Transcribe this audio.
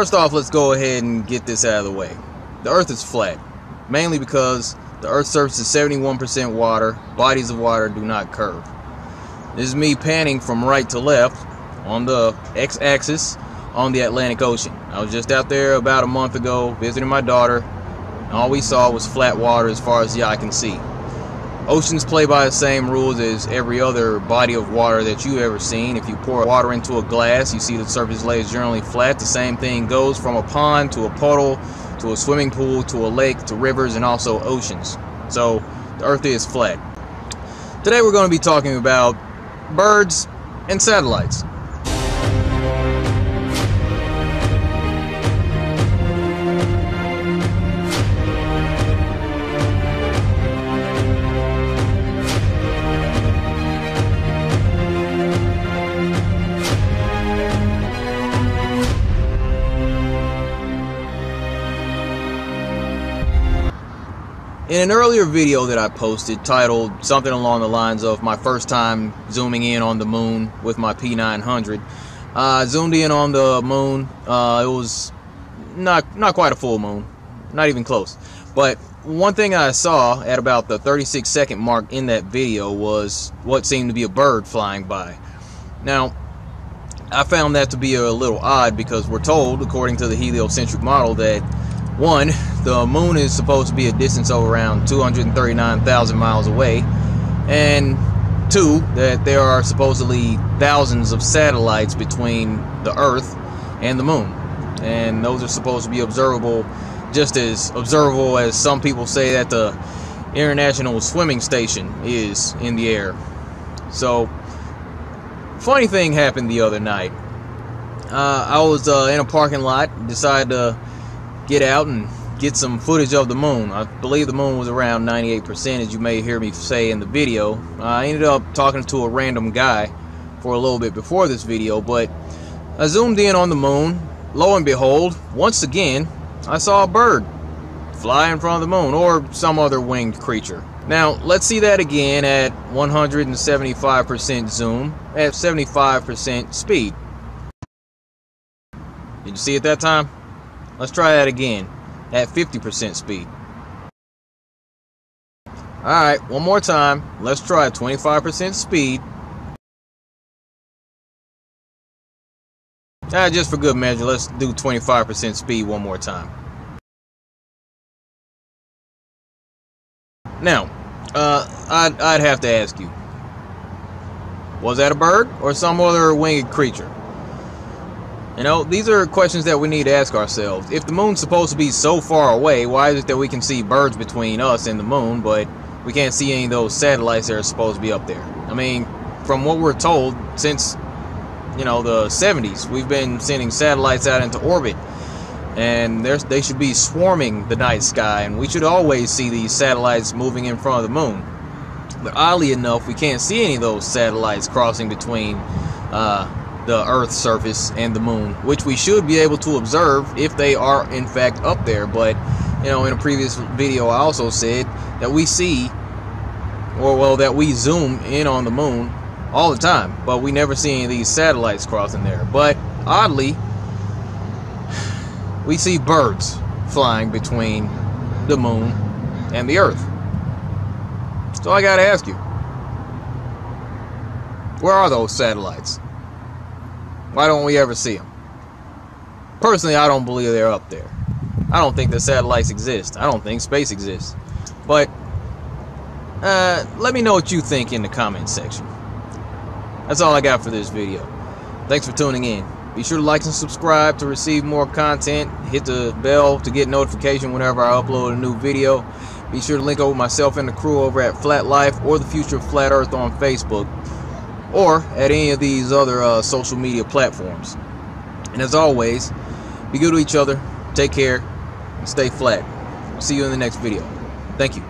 First off, let's go ahead and get this out of the way. The Earth is flat, mainly because the Earth's surface is 71% water. Bodies of water do not curve. This is me panning from right to left on the x-axis on the Atlantic Ocean. I was just out there about a month ago visiting my daughter, and all we saw was flat water as far as the eye can see. Oceans play by the same rules as every other body of water that you've ever seen. If you pour water into a glass, you see the surface layer is generally flat. The same thing goes from a pond to a puddle to a swimming pool to a lake to rivers and also oceans. So the Earth is flat. Today we're going to be talking about birds and satellites. In an earlier video that I posted titled something along the lines of my first time zooming in on the moon with my P900, I zoomed in on the moon. It was not quite a full moon, not even close. But one thing I saw at about the 36-second mark in that video was what seemed to be a bird flying by. Now, I found that to be a little odd because we're told, according to the heliocentric model, that one, the moon is supposed to be a distance of around 239,000 miles away, and two, that there are supposedly thousands of satellites between the Earth and the moon, and those are supposed to be observable, just as observable as some people say that the International Swimming Station is in the air. So, funny thing happened the other night. I was in a parking lot, decided to get out and get some footage of the moon. I believe the moon was around 98%, as you may hear me say in the video. I ended up talking to a random guy for a little bit before this video, but I zoomed in on the moon. Lo and behold, once again, I saw a bird fly in front of the moon, or some other winged creature. Now, let's see that again at 175% zoom at 75% speed. Did you see it that time? Let's try that again at 50% speed. Alright, one more time. Let's try 25% speed. Just for good measure, let's do 25% speed one more time. Now, I'd have to ask you, was that a bird or some other winged creature? You know, these are questions that we need to ask ourselves. If the moon's supposed to be so far away, why is it that we can see birds between us and the moon, but we can't see any of those satellites that are supposed to be up there? I mean, from what we're told, since, you know, the 70s, we've been sending satellites out into orbit, and they should be swarming the night sky, and we should always see these satellites moving in front of the moon. But oddly enough, we can't see any of those satellites crossing between the Earth's surface and the moon, which we should be able to observe if they are in fact up there. But, you know, in a previous video I also said that we see, or well, that we zoom in on the moon all the time, but we never see any of these satellites crossing there. But oddly, we see birds flying between the moon and the Earth. So I gotta ask you, where are those satellites? Why don't we ever see them? Personally, I don't believe they're up there. I don't think the satellites exist. I don't think space exists. But let me know what you think in the comments section. That's all I got for this video. Thanks for tuning in. Be sure to like and subscribe to receive more content. Hit the bell to get notification whenever I upload a new video. Be sure to link over myself and the crew over at Flat Life or the Future of Flat Earth on Facebook, or at any of these other social media platforms. And as always, be good to each other, take care, and stay flat. See you in the next video. Thank you.